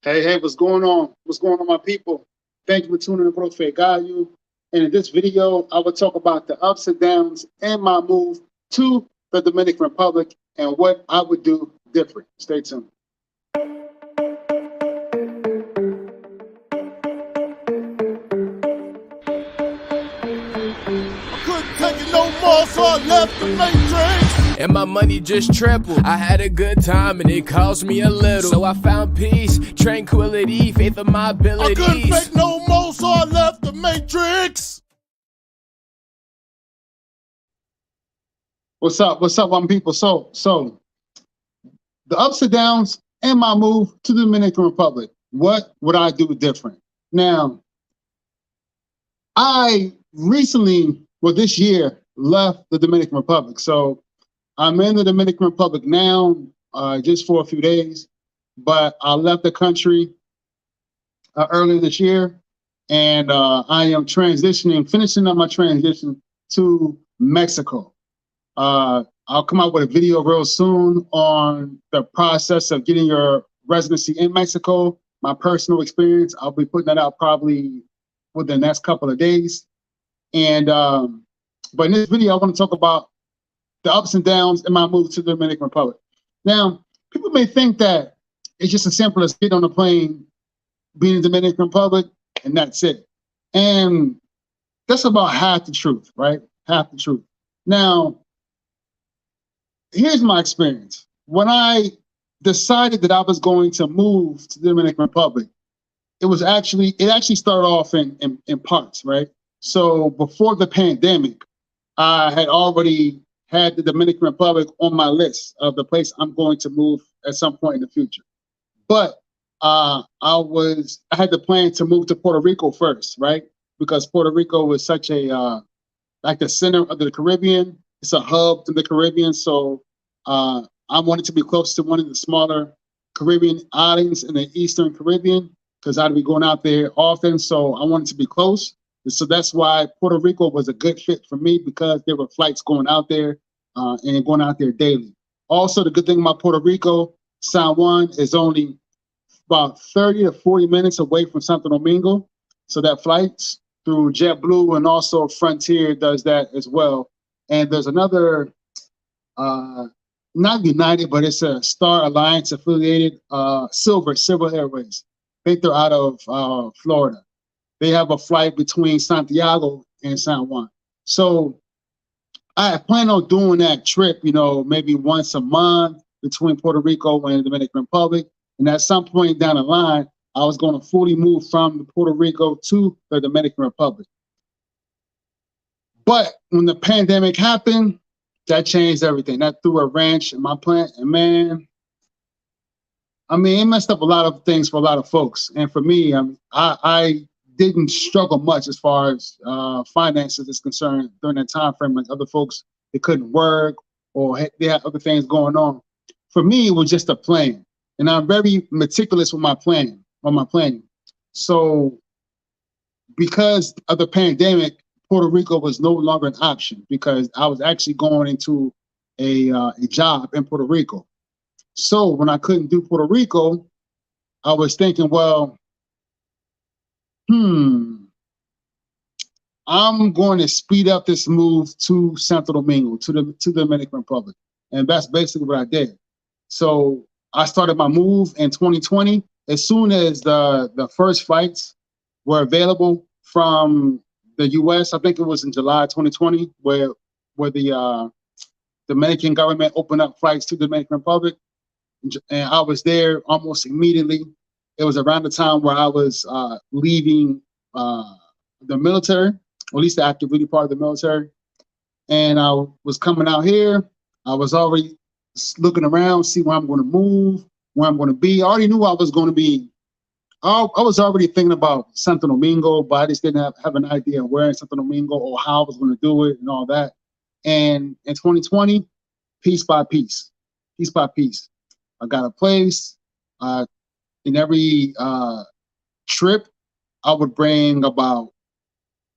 Hey, what's going on? What's going on, my people? Thank you for tuning in to Growth Guide You. And in this video, I will talk about the ups and downs and my move to the Dominican Republic and what I would do different. Stay tuned. No more, so I left the matrix. And my money just tripled. I had a good time and it cost me a little. So I found peace, tranquility, faith in my abilities. I couldn't fake no more, so I left the matrix. What's up, my people? So the ups and downs and my move to the Dominican Republic. What would I do different? Now, I recently, this year, left the Dominican Republic. So I'm in the Dominican Republic now, just for a few days, but I left the country earlier this year, and I am finishing up my transition to Mexico. I'll come out with a video real soon on the process of getting your residency in Mexico, my personal experience. I'll be putting that out probably within the next couple of days. And but in this video, I want to talk about the ups and downs in my move to the Dominican Republic. Now, people may think that it's just as simple as getting on a plane, being in the Dominican Republic, and that's it. And that's about half the truth, right? Half the truth. Now, here's my experience. When I decided that I was going to move to the Dominican Republic, it actually started off in parts, right? So before the pandemic, I had already had the Dominican Republic on my list of the place I'm going to move at some point in the future. But I had the plan to move to Puerto Rico first, right? Because Puerto Rico was such a like the center of the Caribbean. It's a hub in the Caribbean, so I wanted to be close to one of the smaller Caribbean islands in the Eastern Caribbean because I'd be going out there often. So I wanted to be close. So that's why Puerto Rico was a good fit for me, because there were flights going out there and going out there daily. Also, the good thing about Puerto Rico, San Juan is only about 30 to 40 minutes away from Santo Domingo. So that flights through JetBlue and also Frontier does that as well. And there's another, not United, but it's a Star Alliance affiliated, Silver Airways. I think they're out of Florida. They have a flight between Santiago and San Juan. So I plan on doing that trip, maybe once a month between Puerto Rico and the Dominican Republic. And at some point down the line, I was going to fully move from Puerto Rico to the Dominican Republic. But when the pandemic happened, that changed everything. That threw a wrench in my plan. And man, it messed up a lot of things for a lot of folks. And for me, I didn't struggle much as far as finances is concerned during that time frame. Like other folks, they couldn't work or they had other things going on. For me, it was just a plan, and I'm very meticulous with my planning. So, because of the pandemic, Puerto Rico was no longer an option because I was actually going into a job in Puerto Rico. So when I couldn't do Puerto Rico, I was thinking, well, I'm going to speed up this move to Santo Domingo, to the Dominican Republic. And that's basically what I did. So I started my move in 2020. As soon as the first flights were available from the US, I think it was in July 2020, where the Dominican government opened up flights to the Dominican Republic. And I was there almost immediately. It was around the time where I was leaving the military, or at least the active duty part of the military. And I was coming out here. I was already looking around, see where I'm going to move, where I'm going to be. I already knew I was going to be. I was already thinking about Santo Domingo, but I just didn't have an idea of where in Santo Domingo or how I was going to do it and all that. And in 2020, piece by piece, I got a place. In every trip, I would bring about,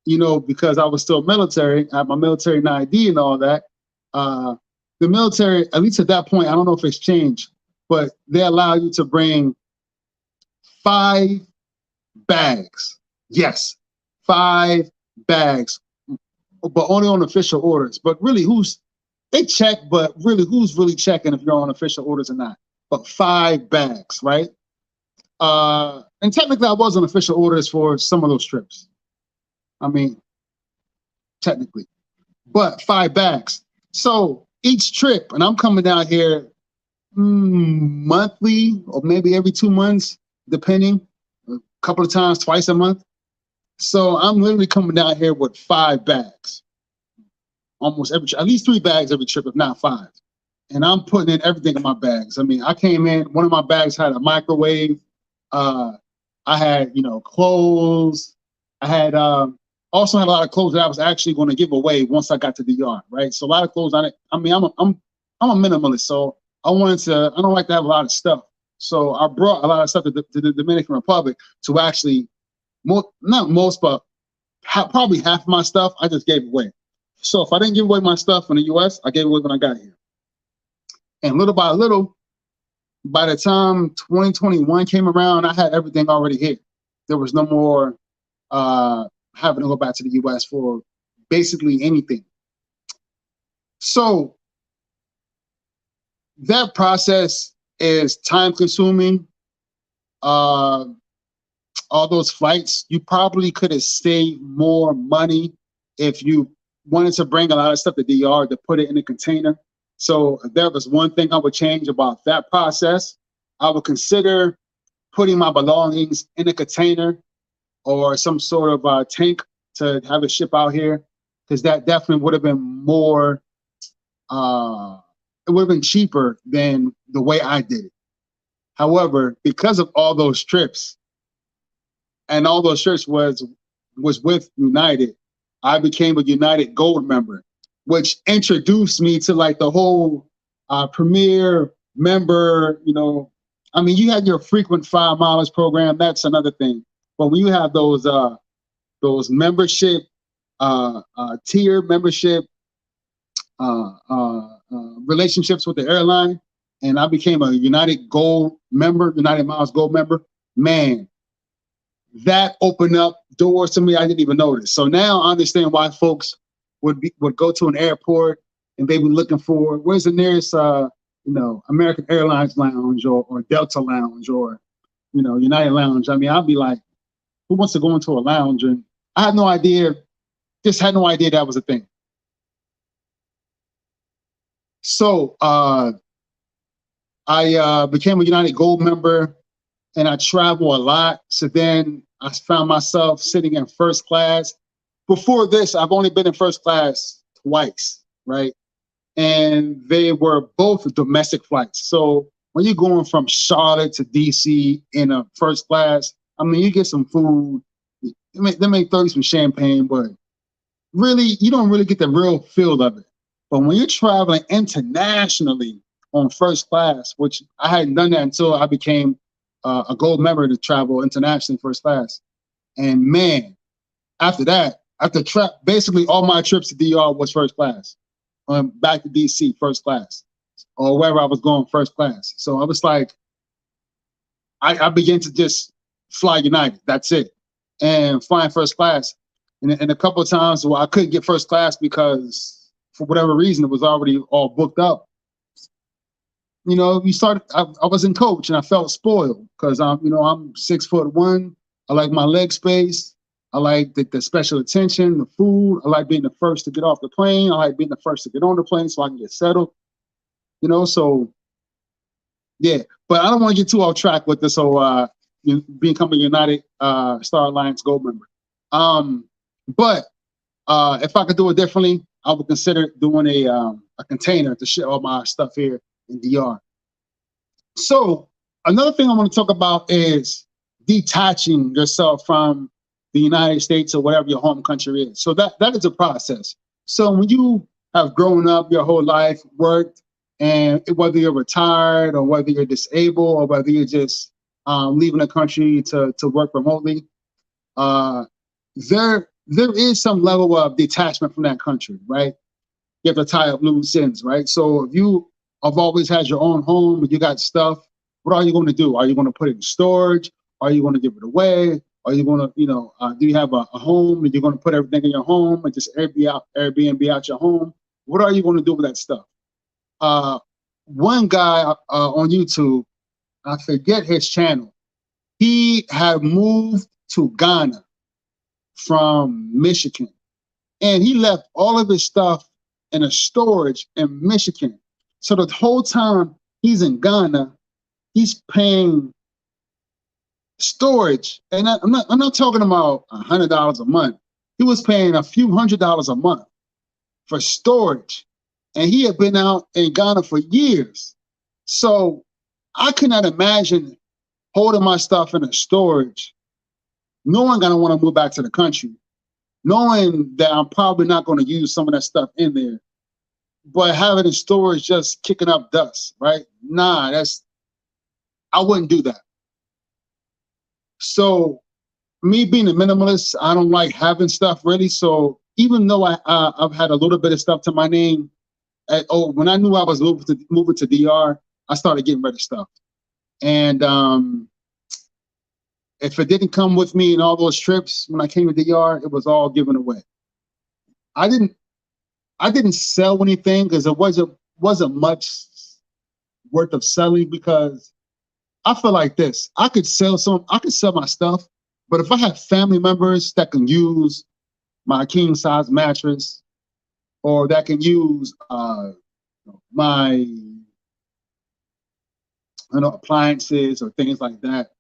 because I was still military, I had my military ID and all that. The military, at least at that point, I don't know if it's changed, but they allow you to bring 5 bags. Yes, 5 bags, but only on official orders. But really, they check, but really, who's really checking if you're on official orders or not? But 5 bags, right? And technically, I was on official orders for some of those trips. I mean, technically, but 5 bags. So each trip, and I'm coming down here monthly or maybe every 2 months, depending, a couple of times, twice a month. So I'm literally coming down here with 5 bags, almost at least 3 bags every trip, if not 5. And I'm putting in everything in my bags. I mean, I came in, one of my bags had a microwave. I had, clothes. I had also had a lot of clothes that I was actually going to give away once I got to the yard, right? So a lot of clothes. I'm a minimalist, so I don't like to have a lot of stuff. So I brought a lot of stuff to the Dominican Republic to actually, not most, but probably half of my stuff I just gave away. So if I didn't give away my stuff in the U.S., I gave it away when I got here. And little by little, by the time 2021 came around, I had everything already here. There was no more having to go back to the U.S. for basically anything. So that process is time consuming. All those flights, you probably could have saved more money if you wanted to bring a lot of stuff to DR to put it in a container. So if there was one thing I would change about that process, I would consider putting my belongings in a container or some sort of tank to have it ship out here, because that definitely would have been more, it would have been cheaper than the way I did it. However, because of all those trips, and all those trips was with United, I became a United Gold member, which introduced me to like the whole premier member, I mean, you had your frequent 5 miles program, that's another thing. But when you have those membership, tier membership relationships with the airline, and I became a United Gold member, United Miles Gold member, man, that opened up doors to me I didn't even notice. So now I understand why folks would go to an airport and they be looking for, where's the nearest American Airlines lounge or Delta lounge or United lounge. I mean, I'd be like, who wants to go into a lounge? And I had no idea, just had no idea that was a thing. So I became a United Gold member, and I travel a lot. So then I found myself sitting in first class. Before this, I've only been in first class twice, right? And they were both domestic flights. So when you're going from Charlotte to DC in a first class, I mean, you get some food, they may throw you some champagne, but really, you don't really get the real feel of it. But when you're traveling internationally on first class, which I hadn't done that until I became a gold member to travel internationally first class. And man, after that, basically all my trips to DR was first class. Back to DC, first class, or wherever I was going, first class. So I was like, I began to just fly United. That's it. And flying first class. And a couple of times where I couldn't get first class because for whatever reason, it was already all booked up. I was in coach and I felt spoiled because I'm 6'1". I like my leg space. I like the special attention, the food. I like being the first to get off the plane. I like being the first to get on the plane so I can get settled. So yeah. But I don't want to get too off track with this whole becoming a United Star Alliance Gold member. But if I could do it differently, I would consider doing a container to ship all my stuff here in DR. So another thing I want to talk about is detaching yourself from the United States or whatever your home country is. So that is a process. So when you have grown up your whole life, worked, and whether you're retired or whether you're disabled or whether you're just leaving the country to work remotely, there is some level of detachment from that country, right? You have to tie up loose ends, right? So if you have always had your own home and you got stuff, what are you going to do? Are you going to put it in storage? Are you going to give it away? Are you going to, do you have a home and you're going to put everything in your home and just Airbnb out your home? What are you going to do with that stuff? One guy on YouTube, I forget his channel, he had moved to Ghana from Michigan, and he left all of his stuff in a storage in Michigan. So the whole time he's in Ghana, he's paying storage, and I'm not talking about $100 a month. He was paying a few $100s a month for storage, and he had been out in Ghana for years. So I cannot imagine holding my stuff in a storage, knowing I don't want to move back to the country, knowing that I'm probably not going to use some of that stuff in there, but having it in storage just kicking up dust, right? Nah, I wouldn't do that. So me being a minimalist, I don't like having stuff really. So even though I've had a little bit of stuff to my name, when I knew I was moving to DR, I started getting rid of stuff. And if it didn't come with me in all those trips when I came to DR, it was all given away. I didn't sell anything because it wasn't much worth of selling, because I feel like this. I could sell my stuff, but if I have family members that can use my king size mattress, or that can use my appliances or things like that,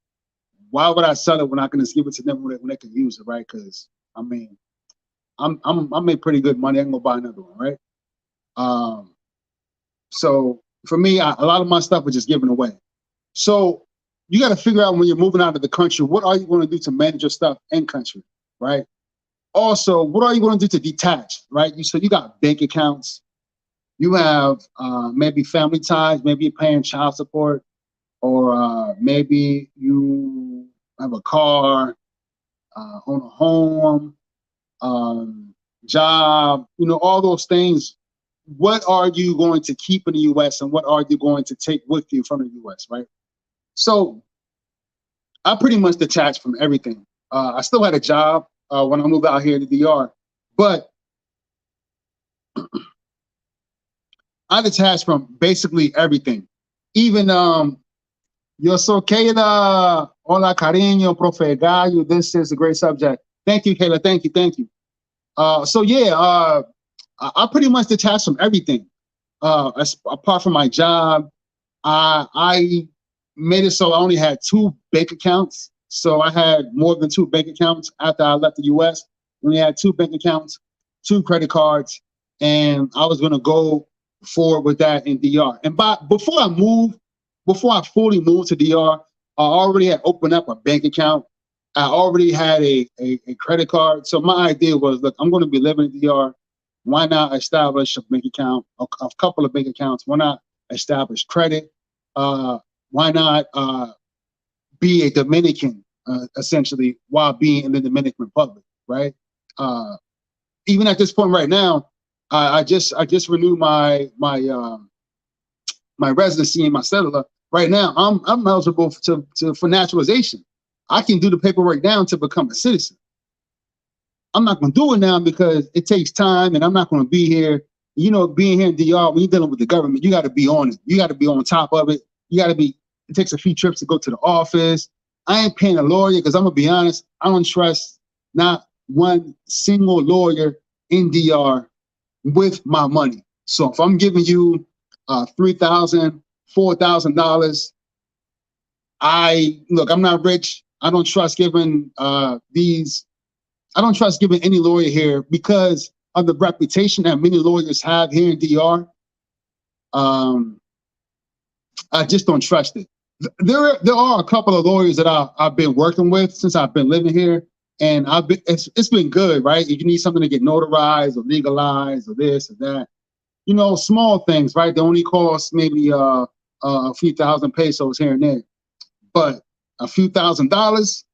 why would I sell it when I can just give it to them when they can use it, right? Because I mean, I make pretty good money. I can go buy another one, right? So for me, a lot of my stuff is just given away. So you got to figure out when you're moving out of the country, what are you going to do to manage your stuff in country, right? Also, what are you going to do to detach, right? So you got bank accounts, you have maybe family ties, maybe you're paying child support, or maybe you have a car, own a home, job, all those things. What are you going to keep in the U.S. and what are you going to take with you from the U.S., right? So I pretty much detached from everything. I still had a job when I moved out here to DR, but I detached from basically everything. Even yo soy Kayla, hola cariño, profe Gallo. This is a great subject. Thank you, Kayla. Thank you. So yeah, I pretty much detached from everything. Apart from my job, I made it so I only had 2 bank accounts. So I had more than 2 bank accounts after I left the U.S. We had 2 bank accounts, 2 credit cards, and I was going to go forward with that in DR. And before I fully moved to DR, I already had opened up a bank account. I already had a credit card. So my idea was, look, I'm going to be living in DR. Why not establish a bank account, a couple of bank accounts? Why not establish credit? Why not be a Dominican, essentially, while being in the Dominican Republic, right? Even at this point right now, I just renewed my residency in my cellular. Right now, I'm eligible for naturalization. I can do the paperwork now to become a citizen. I'm not going to do it now because it takes time, and I'm not going to be here. Being here in DR, when you're dealing with the government, you got to be on it. You got to be on top of it. It takes a few trips to go to the office. I ain't paying a lawyer because I'm going to be honest, I don't trust not one single lawyer in DR with my money. So if I'm giving you $3,000, $4,000, I'm not rich. I don't trust giving any lawyer here because of the reputation that many lawyers have here in DR. I just don't trust it. There are a couple of lawyers that I've been working with since I've been living here, and it's been good, right? If you need something to get notarized or legalized or this or that, small things, right? They only cost maybe a few thousand pesos here and there, but a few $1,000s,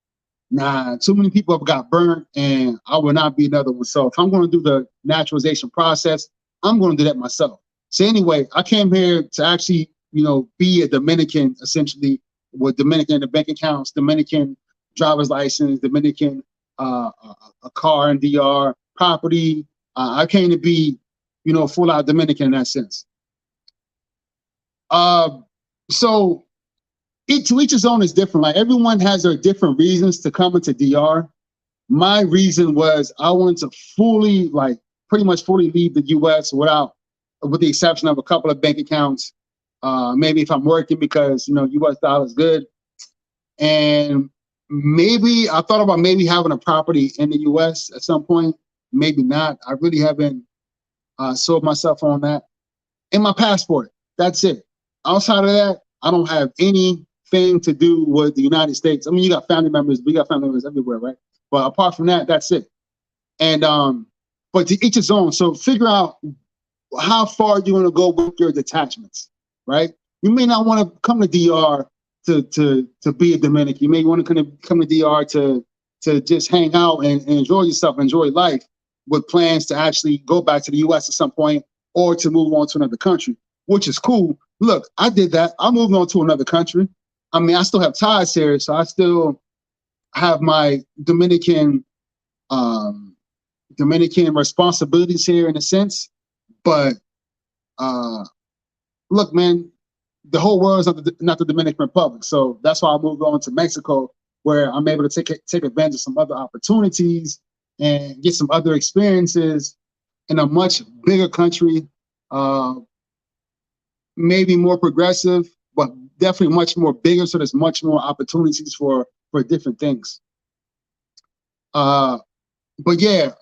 nah. Too many people have got burned, and I will not be another one. So if I'm going to do the naturalization process, I'm going to do that myself. So anyway, I came here to actually, be a Dominican, essentially, with Dominican bank accounts, Dominican driver's license, Dominican a car in DR, property. I came to be, full out Dominican in that sense. So to each his own is different. Like everyone has their different reasons to come into DR. My reason was I wanted to fully, like pretty much fully leave the US with the exception of a couple of bank accounts. Maybe if I'm working because, US dollar is good. And maybe I thought about maybe having a property in the US at some point. Maybe not. I really haven't sold myself on that. And my passport, that's it. Outside of that, I don't have anything to do with the United States. I mean, you got family members, we got family members everywhere, right? But apart from that, that's it. And but to each his own. So figure out how far you want to go with your detachments, right? You may not want to come to DR to be a Dominican. You may want to come to DR to just hang out and enjoy yourself, enjoy life, with plans to actually go back to the US at some point or to move on to another country, which is cool. Look, I did that. I moved on to another country. I mean, I still have ties here, so I still have my Dominican responsibilities here in a sense. But look, man, the whole world is not the Dominican Republic. So that's why I moved on to Mexico, where I'm able to take advantage of some other opportunities and get some other experiences in a much bigger country, maybe more progressive, but definitely much more bigger. So there's much more opportunities for different things. But yeah,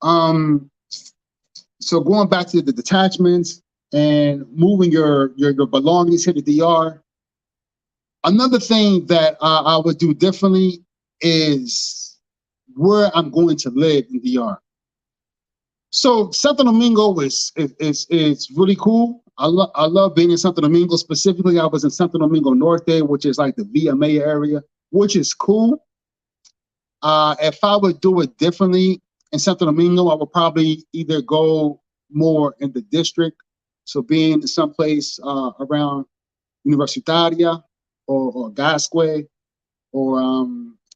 so going back to the detachments and moving your belongings here to DR. Another thing that I would do differently is where I'm going to live in DR. So Santo Domingo is really cool. I love being in Santo Domingo. Specifically, I was in Santo Domingo Norte, which is like the Villa Maya area, which is cool. If I would do it differently in Santo Domingo, I would probably either go more in the district, so being someplace around Universitaria or Gasquet, or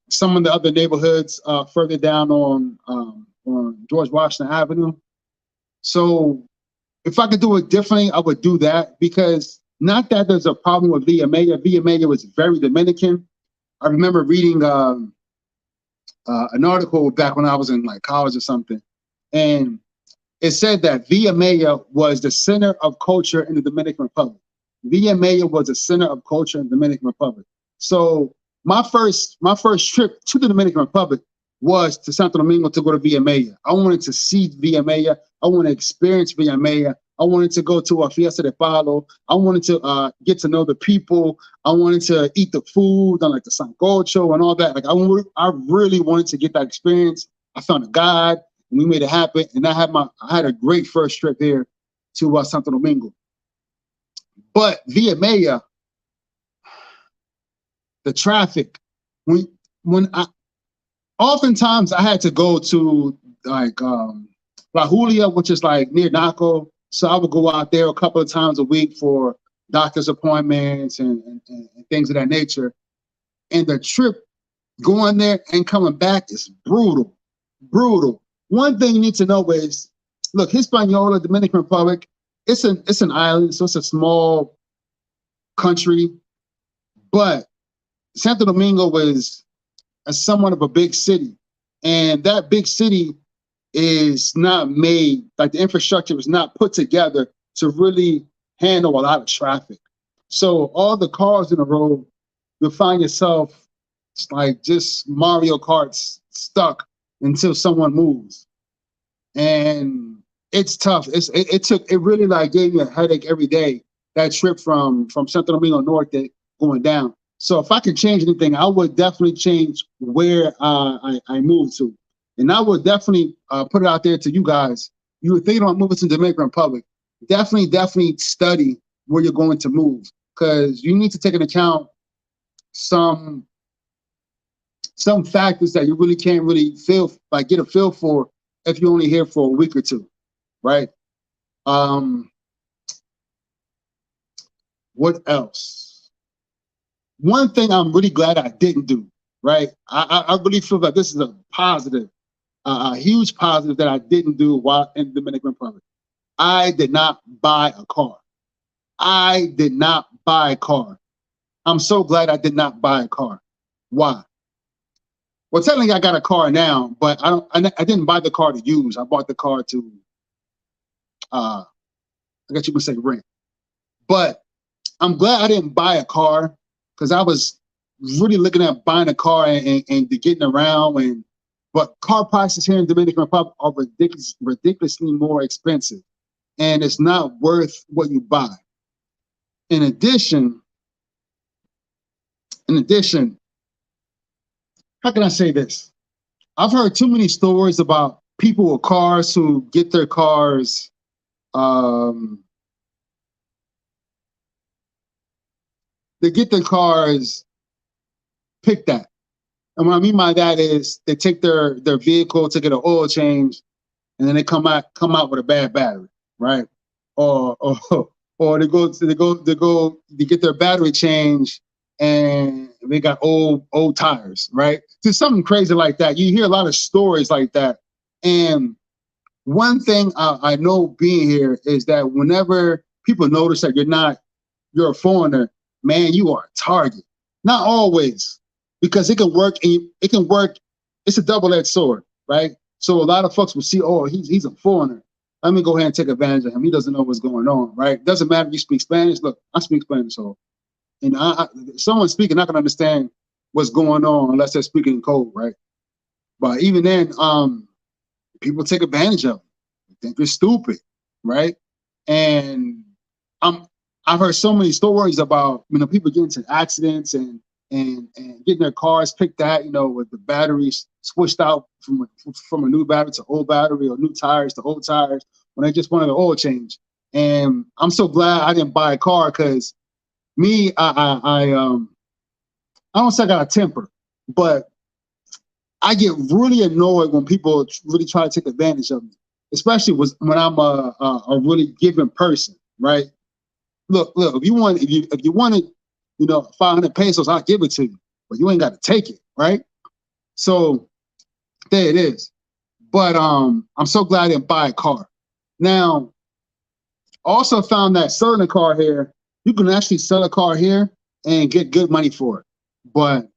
some of the other neighborhoods further down on George Washington Avenue. So if I could do it differently, I would do that, because not that there's a problem with Villa Maya. Villa Maya was very Dominican. I remember reading an article back when I was in like college or something, and it said that Villa Maya was the center of culture in the Dominican Republic. Villa Maya was the center of culture in the Dominican Republic. So my first trip to the Dominican Republic was to Santo Domingo to go to Villa Maya. I wanted to see Villa Maya. I wanted to experience Villa Maya. I wanted to go to a Fiesta de Palo. I wanted to get to know the people. I wanted to eat the food and like the sancocho and all that. Like I really wanted to get that experience. I found a guide and we made it happen. And I had a great first trip here to Santo Domingo. But Villa Maya, the traffic, oftentimes I had to go to like La Julia, which is like near Naco. So I would go out there a couple of times a week for doctor's appointments and things of that nature. And the trip going there and coming back is brutal, brutal. One thing you need to know is, look, Hispaniola, Dominican Republic, it's an island, so it's a small country. But Santo Domingo was somewhat of a big city. And that big city is not made, like the infrastructure is not put together to really handle a lot of traffic. So all the cars in the road, you'll find yourself like just Mario Karts stuck until someone moves. And it's tough. It really like gave me a headache every day, that trip from Santo Domingo Norte going down. So if I could change anything, I would definitely change where I moved to. And I would definitely put it out there to you guys. You were thinking about moving to the Dominican Republic. Definitely study where you're going to move, because you need to take into account some factors that you really can't really get a feel for if you're only here for a week or two, right? What else? one thing I'm really glad I didn't do, right? I really feel that this is a positive, a huge positive that I didn't do while in the Dominican Republic. I did not buy a car. I did not buy a car. I'm so glad I did not buy a car. Why? Well, technically I got a car now, but I didn't buy the car to use. I bought the car to, I guess you could say rent. But I'm glad I didn't buy a car because I was really looking at buying a car and getting around. But car prices here in Dominican Republic are ridiculously more expensive, and it's not worth what you buy. In addition, how can I say this? I've heard too many stories about people with cars who get their cars, they get their cars picked at. And what I mean by that is they take their vehicle to get an oil change, and then they come out with a bad battery, right? Or or they get their battery changed and they got old tires, right? Just something crazy like that. You hear a lot of stories like that. And one thing I know being here is that whenever people notice that you're a foreigner, man, you are a target. Not always, because it can work. It's a double-edged sword, right? So a lot of folks will see, oh, he's a foreigner. Let me go ahead and take advantage of him. He doesn't know what's going on, right? Doesn't matter if you speak Spanish. Look, I speak Spanish, so someone speaking not gonna understand what's going on unless they're speaking in code, right? But even then, people take advantage of it. They think you're stupid, right? And I've heard so many stories about people getting into accidents and getting their cars picked at, with the batteries switched out from a new battery to old battery, or new tires to old tires when they just wanted an oil change. And I'm so glad I didn't buy a car, because me, I don't say I got a temper, but I get really annoyed when people really try to take advantage of me, especially when I'm a really giving person, right? Look, if you wanted, 500 pesos, I'll give it to you, but you ain't got to take it, right? So there it is. But I'm so glad I didn't buy a car. Now, also found that selling a car here, you can actually sell a car here and get good money for it. But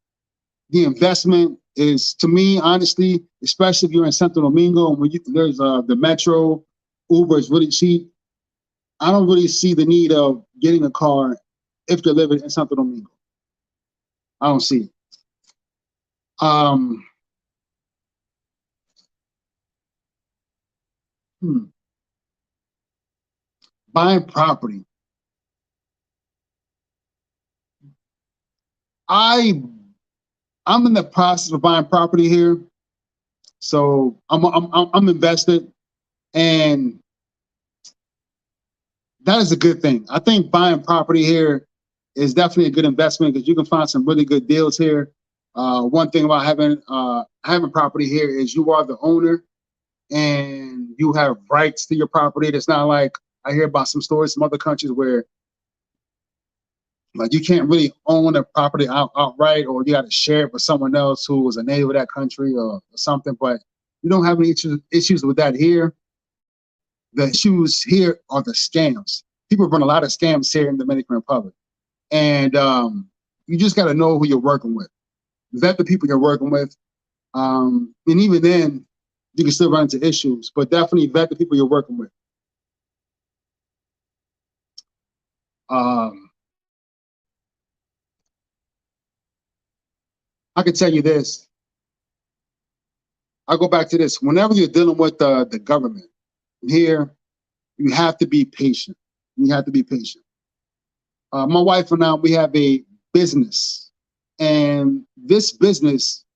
the investment is, to me, honestly, especially if you're in Santo Domingo and there's the metro, Uber is really cheap. I don't really see the need of getting a car if you're living in Santo Domingo. I don't see it. Buying property. I'm in the process of buying property here, so I'm invested, and that is a good thing. I think buying property here is definitely a good investment because you can find some really good deals here. One thing about having property here is you are the owner and you have rights to your property. It's not like I hear about some stories from other countries where like you can't really own a property outright, or you got to share it with someone else who was a native of that country or something. But you don't have any issues with that here. The issues here are the scams. People run a lot of scams here in the Dominican Republic. And you just got to know who you're working with. Vet the people you're working with. And even then, you can still run into issues, but definitely vet the people you're working with. I can tell you this. I'll go back to this. Whenever you're dealing with the government here, you have to be patient. You have to be patient. My wife and I, we have a business, and this business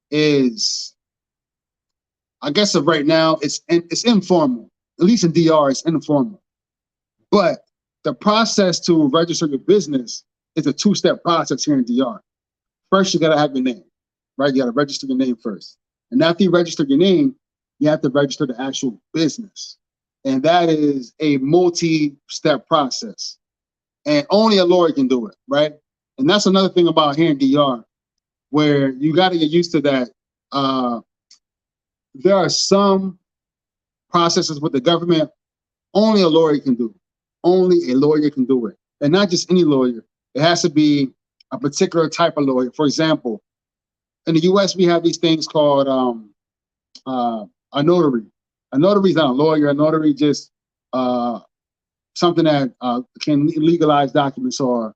is, I guess right now, it's informal. At least in DR, it's informal. But the process to register your business is a two-step process here in DR. First, you got to have your name, right? You got to register your name first. And after you register your name, you have to register the actual business. And that is a multi-step process. And only a lawyer can do it, right? And that's another thing about here in DR, where you got to get used to that. There are some processes with the government only a lawyer can do. Only a lawyer can do it. And not just any lawyer. It has to be a particular type of lawyer. For example, in the US, we have these things called a notary. A notary is not a lawyer. A notary just something that can legalize documents or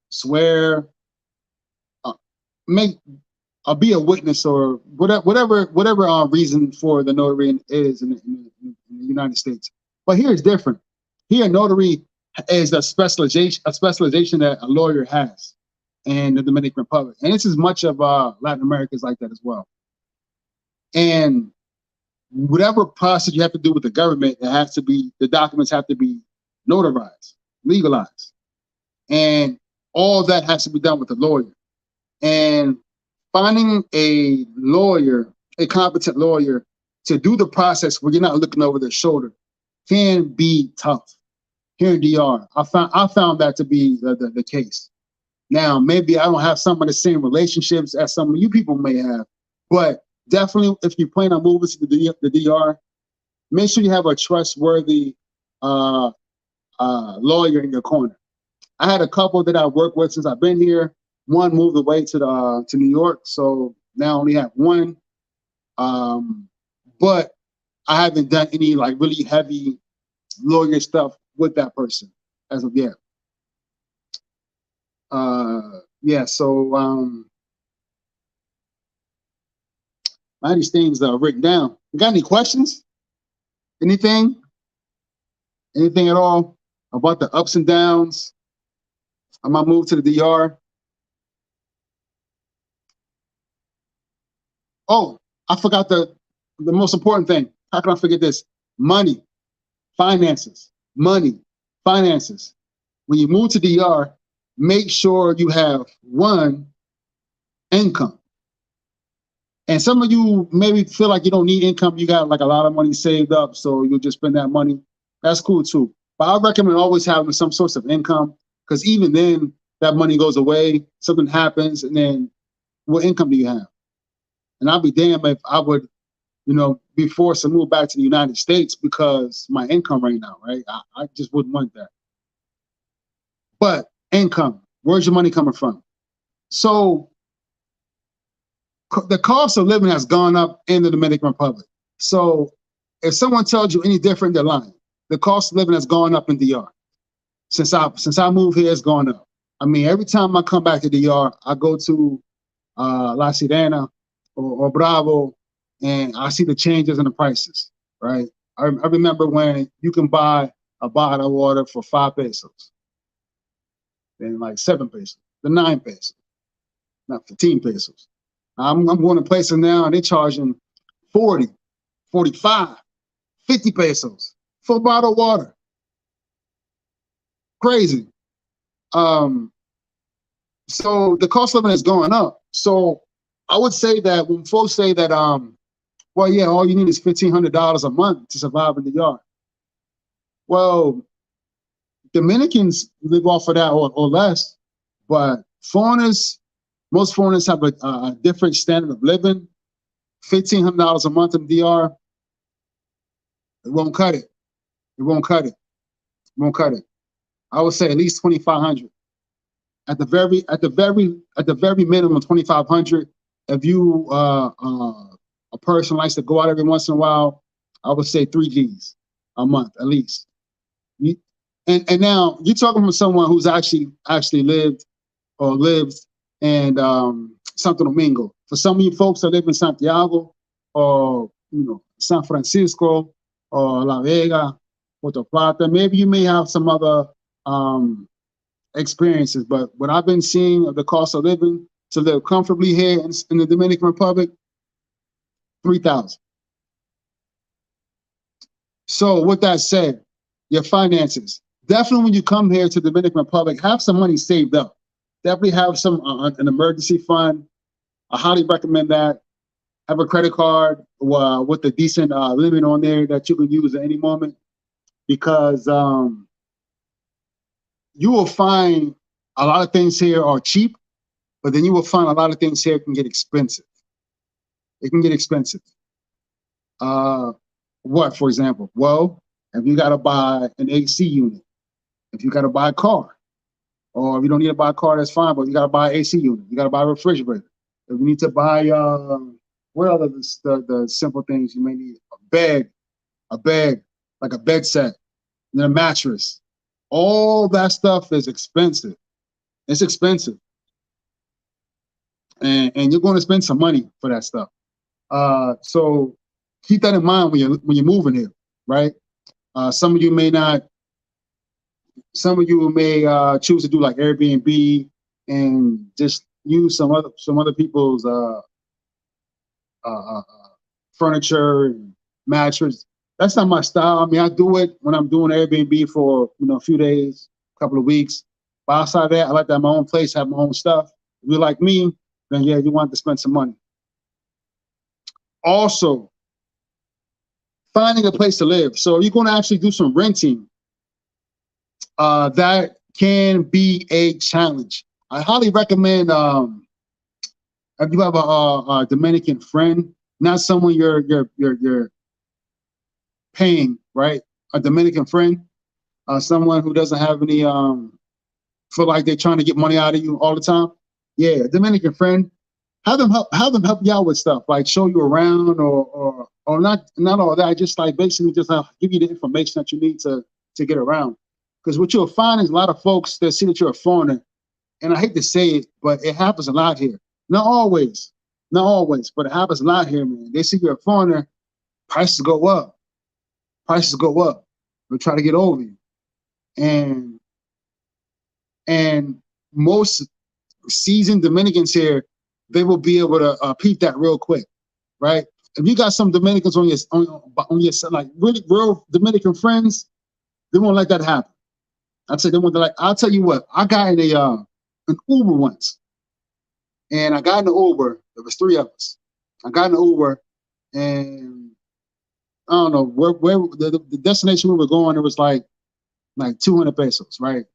swear, make be a witness or whatever reason for the notary is in the United States. But here it's different. Here, notary is a specialization that a lawyer has in the Dominican Republic, and this is much of Latin America is like that as well. And whatever process you have to do with the government, the documents have to be notarized, legalized, and all that has to be done with a lawyer. And finding a lawyer, a competent lawyer, to do the process where you're not looking over their shoulder can be tough. Here in DR, I found that to be the case. Now, maybe I don't have some of the same relationships as some of you people may have, but definitely if you plan on moving to the DR, make sure you have a trustworthy lawyer in your corner. I had a couple that I've worked with since I've been here. One moved away to New York, so now I only have one. But I haven't done any like really heavy lawyer stuff with that person as of yet. Yeah, so I had these things written down. You got any questions? Anything? Anything at all about the ups and downs of my move to the DR? Oh, I forgot the most important thing. How can I forget this? Money, finances, money, finances. When you move to DR, make sure you have one, income. And some of you maybe feel like you don't need income. You got like a lot of money saved up, so you'll just spend that money. That's cool too. But I recommend always having some source of income, because even then that money goes away, something happens, and then what income do you have? And I'd be damned if I would, be forced to move back to the United States because my income right now, right? I just wouldn't want that. But income, where's your money coming from? So the cost of living has gone up in the Dominican Republic. So if someone tells you any different, they're lying. The cost of living has gone up in DR. Since I moved here, it's gone up. I mean, every time I come back to DR, I go to La Sirena or Bravo, and I see the changes in the prices, right? I remember when you can buy a bottle of water for 5 pesos, then like 7 pesos, then 9 pesos, not 15 pesos. I'm going to places now and they're charging 40, 45, 50 pesos for a bottle of water. Crazy. So the cost of living is going up. So I would say that when folks say that, well, yeah, all you need is $1,500 a month to survive in the yard. Well, Dominicans live off of that or less, but most foreigners have a different standard of living. $1,500 a month in DR, it won't cut it. It won't cut it. It won't cut it. I would say at least 2,500. At the very minimum, 2,500. If you a person likes to go out every once in a while, I would say 3 G's a month at least. And now you're talking from someone who's actually lived or lives in Santo Domingo. For some of you folks that live in Santiago or San Francisco or La Vega, Puerto Plata, maybe you may have some other experiences. But what I've been seeing of the cost of living to live comfortably here in the Dominican Republic, 3,000. So with that said, your finances. Definitely when you come here to the Dominican Republic, have some money saved up. Definitely have an emergency fund. I highly recommend that. Have a credit card with a decent limit on there that you can use at any moment, because you will find a lot of things here are cheap, but then you will find a lot of things here can get expensive. It can get expensive. What, for example? Well, if you got to buy an AC unit, if you got to buy a car, or if you don't need to buy a car, that's fine, but you got to buy an AC unit. You got to buy a refrigerator. If you need to buy, what other the simple things you may need? A bed, like a bed set, and a mattress. All that stuff is expensive. It's expensive. And you're going to spend some money for that stuff. So keep that in mind when you're moving here, right? Some of you may choose to do like Airbnb and just use some other people's furniture and mattress. That's not my style. I mean, I do it when I'm doing Airbnb for a few days, a couple of weeks. But outside of that, I like to have my own place, have my own stuff. If you're like me, then yeah, you want to spend some money. Also, finding a place to live. So you're going to actually do some renting. That can be a challenge. I highly recommend if you have a Dominican friend, not someone you're paying, right? A Dominican friend, someone who doesn't have any feel like they're trying to get money out of you all the time. Yeah, a Dominican friend, have them help you out with stuff, like show you around or not all that. Just like basically just give you the information that you need to get around. Because what you'll find is a lot of folks that see that you're a foreigner, and I hate to say it, but it happens a lot here. Not always, but it happens a lot here, man. They see you're a foreigner, prices go up. They'll try to get over you. And most seasoned Dominicans here, they will be able to peep that real quick, right? If you got some Dominicans on your like really real Dominican friends, they won't let that happen. I'll tell you what, I got in an Uber once. And I got in the Uber, there was 3 of us. I got in the Uber and I don't know where the destination we were going, it was like 200 pesos, right?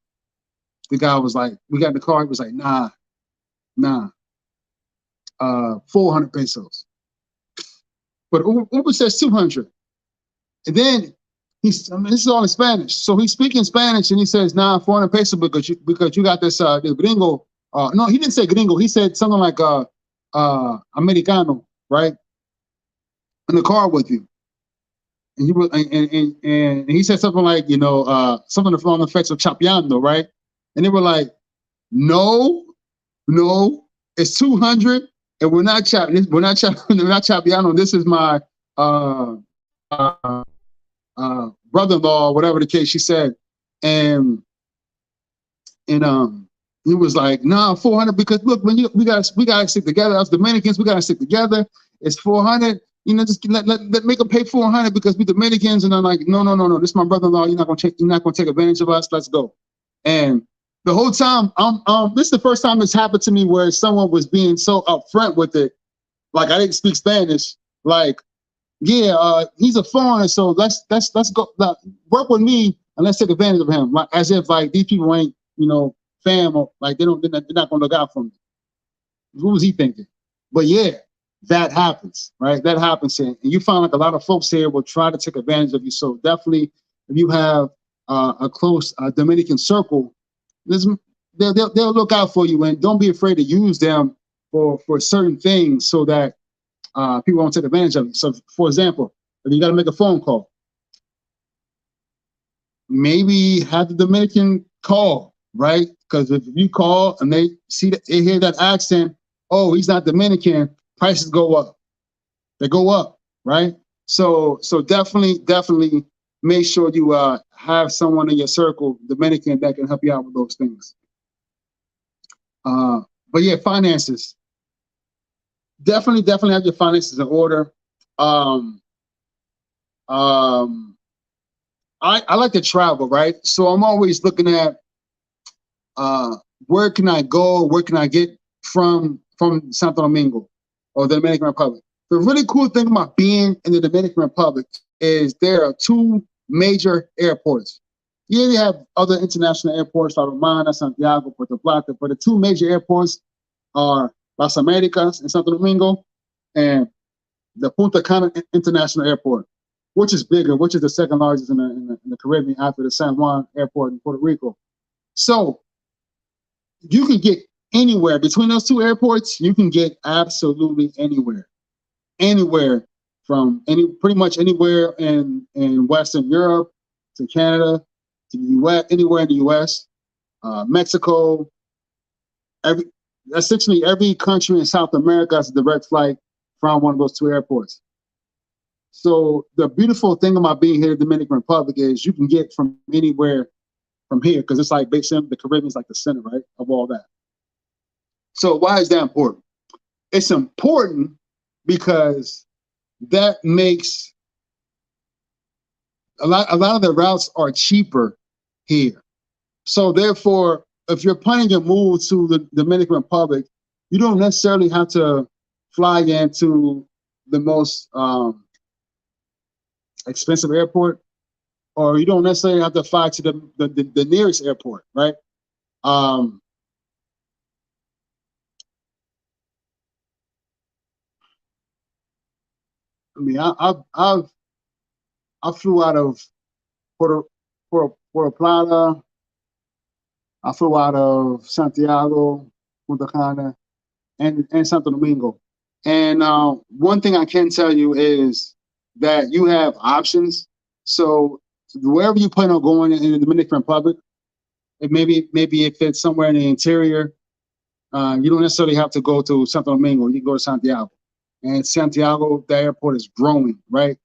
The guy was like, we got in the car, he was like, nah, 400 pesos. But Uber says 200. And then this is all in Spanish. So he's speaking Spanish and he says, nah, 400 pesos because you got this gringo. No, he didn't say gringo. He said something like Americano, right? In the car with you. And he said something like, something along the effects of chapeando, right? And they were like, no, it's 200, and we're not chapeando. This is my brother-in-law, whatever the case. She said, and he was like, nah, 400 because look, when we gotta stick together. Us Dominicans, we gotta stick together. It's 400. Just let make them pay 400 because we Dominicans. And I'm like, no. This is my brother-in-law. You're not gonna take advantage of us. Let's go. And the whole time, this is the first time it's happened to me where someone was being so upfront with it. Like I didn't speak Spanish. Like, yeah, he's a foreigner, so let's go work with me and let's take advantage of him. Like as if like these people ain't fam or like they're not gonna look out for me. What was he thinking? But yeah, that happens, right? That happens here, and you find like a lot of folks here will try to take advantage of you. So definitely, if you have a close Dominican circle, they'll look out for you, and don't be afraid to use them for certain things so that people won't take advantage of it. So, for example, if you got to make a phone call, maybe have the Dominican call, right? Because if you call and they hear that accent, oh, he's not Dominican, prices go up. They go up, right? So definitely make sure you have someone in your circle, Dominican, that can help you out with those things. But yeah, finances. Definitely have your finances in order. I like to travel, right? So I'm always looking at where can I go? Where can I get from Santo Domingo or the Dominican Republic? The really cool thing about being in the Dominican Republic is there are 2 major airports. Yeah, they have other international airports like Romana, Santiago, Puerto Plata, but the two major airports are Las Americas in Santo Domingo and the Punta Cana International Airport, which is bigger, which is the second largest in the Caribbean after the San Juan Airport in Puerto Rico. So you can get anywhere between those two airports. You can get absolutely anywhere from pretty much anywhere in Western Europe to Canada to the US, anywhere in the US, Mexico, essentially every country in South America has a direct flight from one of those two airports. So the beautiful thing about being here in the Dominican Republic is you can get from anywhere from here, because it's like basically the Caribbean is like the center, right, of all that. So why is that important? It's important because that makes a lot of the routes are cheaper here. So therefore, if you're planning to move to the Dominican Republic, you don't necessarily have to fly into the most expensive airport, or you don't necessarily have to fly to the nearest airport, right? I mean, I flew out of Puerto Plata. I flew out of Santiago, Punta Cana, and Santo Domingo. And one thing I can tell you is that you have options. So wherever you plan on going in the Dominican Republic, maybe if it's somewhere in the interior, you don't necessarily have to go to Santo Domingo. You can go to Santiago. And Santiago, the airport is growing, right?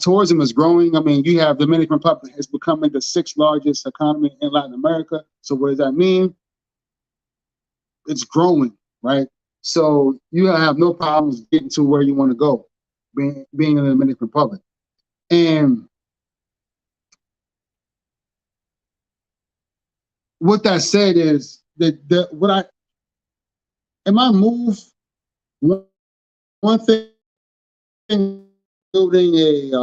Tourism is growing. I mean, you have Dominican Republic is becoming the 6th largest economy in Latin America. So what does that mean? It's growing, right? So you have no problems getting to where you want to go, being in the Dominican Republic. And what that said is that in my move, one thing, building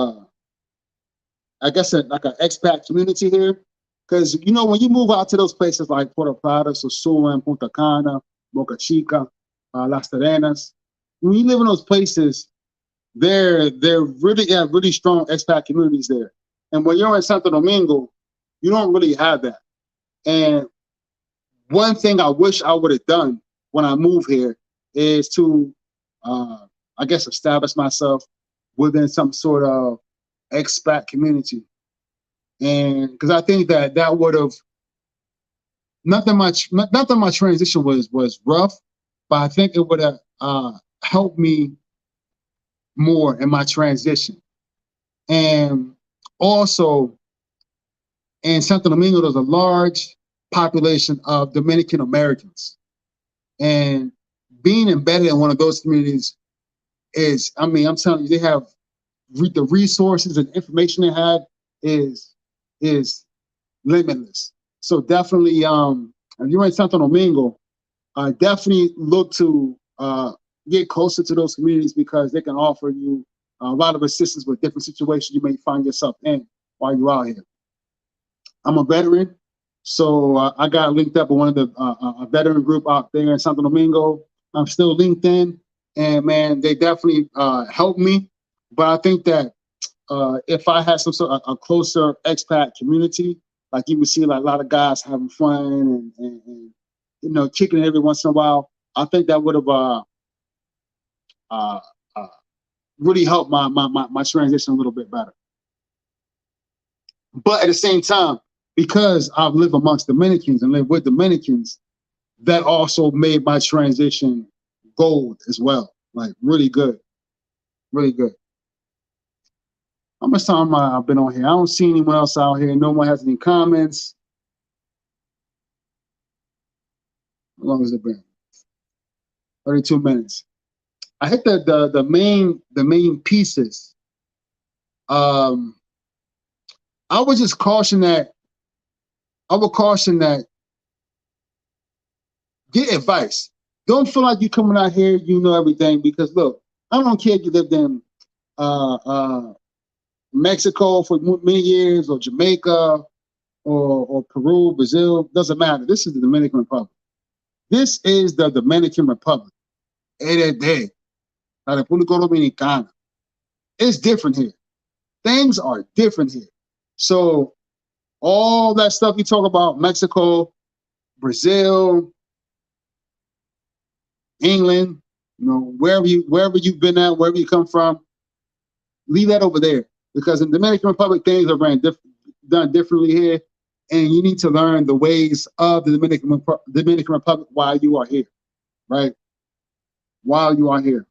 I guess like an expat community here, because when you move out to those places like Puerto Plata, Sosúa, Punta Cana, Boca Chica, Las Terrenas, when you live in those places, they're really have really strong expat communities there. And when you're in Santo Domingo, you don't really have that. And one thing I wish I would have done when I moved here is to, I guess, establish myself within some sort of expat community. And because I think that would have, not that my transition was rough, but I think it would have helped me more in my transition. And also in Santo Domingo, there's a large population of Dominican Americans. And being embedded in one of those communities is, I mean, I'm telling you, they have the resources and information they have is limitless. So definitely, if you're in Santo Domingo, definitely look to get closer to those communities, because they can offer you a lot of assistance with different situations you may find yourself in while you're out here. I'm a veteran, so I got linked up with one of the a veteran group out there in Santo Domingo. I'm still linked in, and man, they definitely helped me. But I think that if I had some sort of a closer expat community, like you would see like a lot of guys having fun and kicking it every once in a while, I think that would have really helped my transition a little bit better. But at the same time, because I've lived amongst Dominicans and lived with Dominicans, that also made my transition gold as well. Like really good, really good. How much time I've been on here? I don't see anyone else out here. No one has any comments. How long has it been? 32 minutes. I hit the main pieces. I would just caution that. I would caution that. Get advice. Don't feel like you're coming out here, you know everything. Because look, I don't care if you lived in Mexico for many years, or Jamaica, or Peru, Brazil, doesn't matter. This is the Dominican Republic. This is the Dominican Republic. RD, la República Dominicana. It's different here. Things are different here. So all that stuff you talk about, Mexico, Brazil, England, wherever you've been at, wherever you come from, leave that over there. Because in the Dominican Republic, things are done differently here, and you need to learn the ways of the Dominican Republic while you are here, right? While you are here.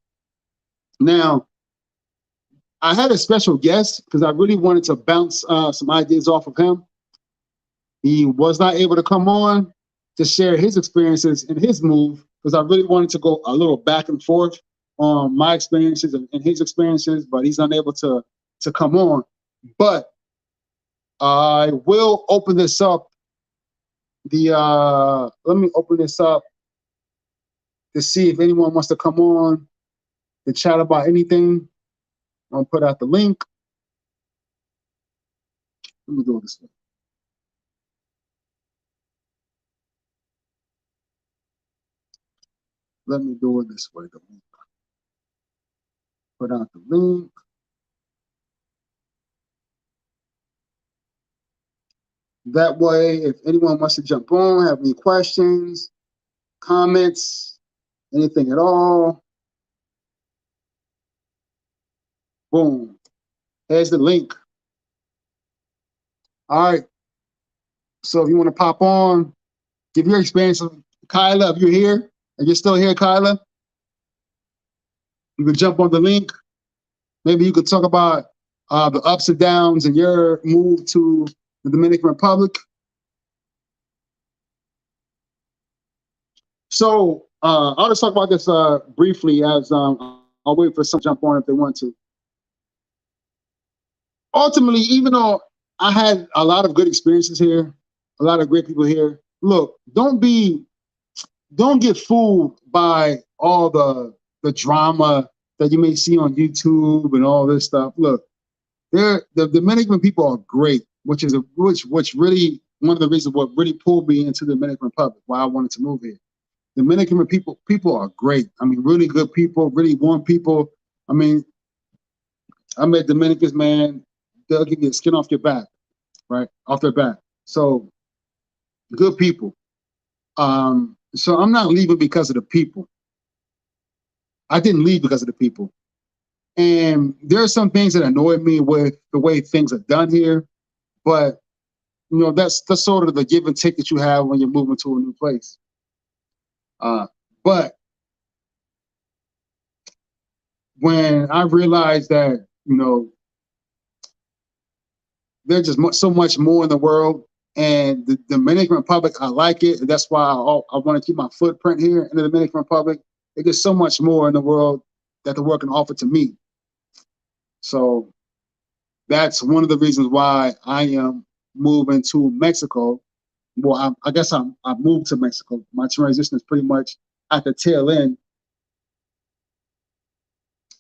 Now, I had a special guest because I really wanted to bounce some ideas off of him. He was not able to come on to share his experiences in his move because I really wanted to go a little back and forth on my experiences and his experiences, but he's unable to come on. But I will open this up. Let me open this up to see if anyone wants to come on to chat about anything. I'll put out the link. Let me do it this way. Let me do it this way. The link. Put out the link. That way, if anyone wants to jump on, have any questions, comments, anything at all, boom. There's the link. All right. So if you want to pop on, give your experience. Kyla, if you're here, and you're still here, Kyla, you can jump on the link. Maybe you could talk about the ups and downs in your move to the Dominican Republic. So I'll just talk about this briefly as I'll wait for some to jump on if they want to. Ultimately, even though I had a lot of good experiences here, a lot of great people here, look, don't get fooled by all the drama that you may see on YouTube and all this stuff. Look, the Dominican people are great, which really one of the reasons what really pulled me into the Dominican Republic, why I wanted to move here. Dominican people are great. I mean, really good people, really warm people. I mean, I met Dominicans, man, they'll give you the skin off your back, right? Off their back. So good people. So I'm not leaving because of the people. I didn't leave because of the people. And there are some things that annoy me with the way things are done here, but that's sort of the give and take that you have when you're moving to a new place. But when I realized that, there's just so much more in the world, and the Dominican Republic, I like it. And that's why I want to keep my footprint here in the Dominican Republic. There's so much more in the world that the world can offer to me. So that's one of the reasons why I am moving to Mexico. Well, I guess I moved to Mexico. My transition is pretty much at the tail end.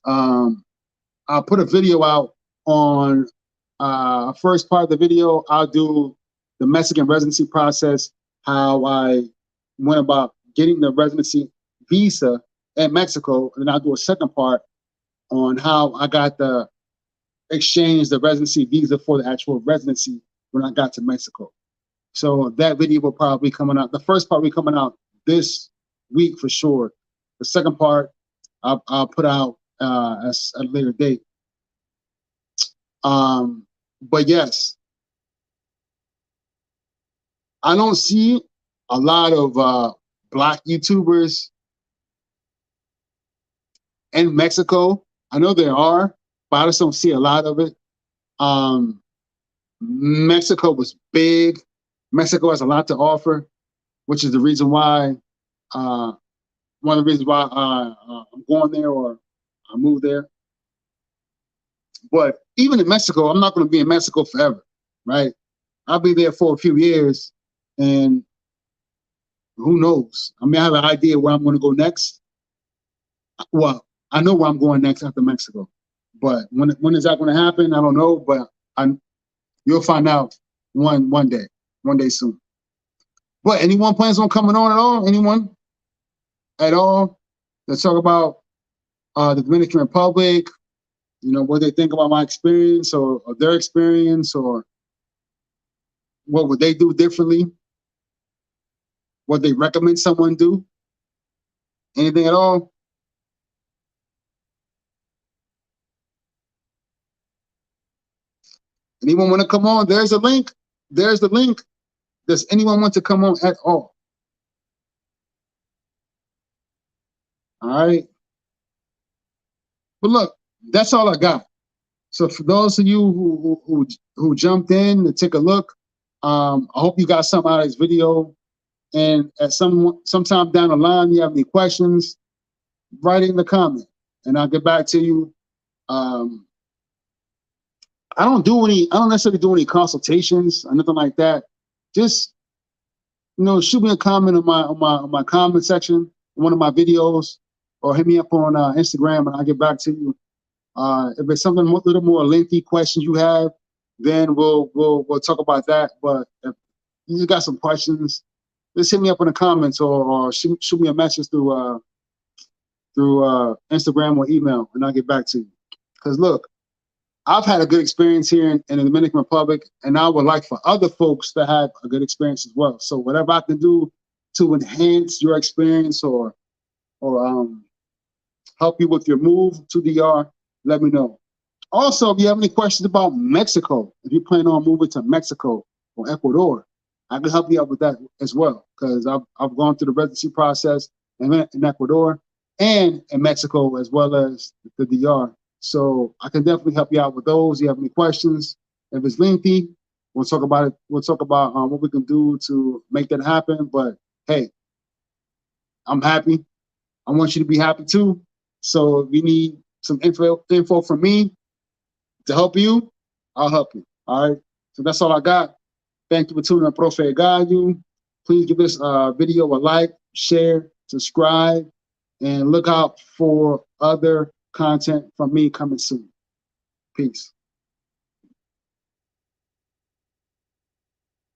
I'll put a video out on first part of the video. I'll do the Mexican residency process, how I went about getting the residency visa in Mexico, and then I'll do a second part on how I got the residency visa for the actual residency when I got to Mexico. So that video will probably be coming out. The first part will be coming out this week for sure. The second part I'll put out at a later date. But yes, I don't see a lot of Black YouTubers in Mexico. I know there are, but I just don't see a lot of it. Mexico was big. Mexico has a lot to offer, which is the reason why, one of the reasons why I'm going there or I moved there. But even in Mexico, I'm not going to be in Mexico forever, right? I'll be there for a few years, and who knows? I mean, I have an idea where I'm going to go next. Well, I know where I'm going next after Mexico, but when is that going to happen? I don't know, but you'll find out one day. one day soon. But anyone plans on coming on at all? Anyone at all? Let's talk about the Dominican Republic, what they think about my experience or their experience, or what would they do differently? What they recommend someone do? Anything at all? Anyone want to come on? There's a link. There's the link. Does anyone want to come on at all? All right. But look, that's all I got. So for those of you who jumped in to take a look, I hope you got something out of this video. And at sometime down the line, you have any questions, write it in the comment, and I'll get back to you. I don't necessarily do any consultations or nothing like that. Just shoot me a comment on my comment section in one of my videos, or hit me up on Instagram, and I'll get back to you. If it's something a little more lengthy questions you have, then we'll talk about that. But if you just got some questions, just hit me up in the comments, or shoot me a message through Instagram or email, and I'll get back to you. Because look, I've had a good experience here in the Dominican Republic, and I would like for other folks to have a good experience as well. So whatever I can do to enhance your experience or help you with your move to DR, let me know. Also, if you have any questions about Mexico, if you plan on moving to Mexico or Ecuador, I can help you out with that as well, because I've gone through the residency process in Ecuador and in Mexico, as well as the DR. So I can definitely help you out with those. If you have any questions, if it's lengthy, we'll talk about it. We'll talk about what we can do to make that happen. But hey, I'm happy. I want you to be happy too. So if you need some info from me to help you, I'll help you. All right. So that's all I got. Thank you for tuning in, Profe Gayu. Please give this video a like, share, subscribe, and look out for other content from me coming soon. Peace.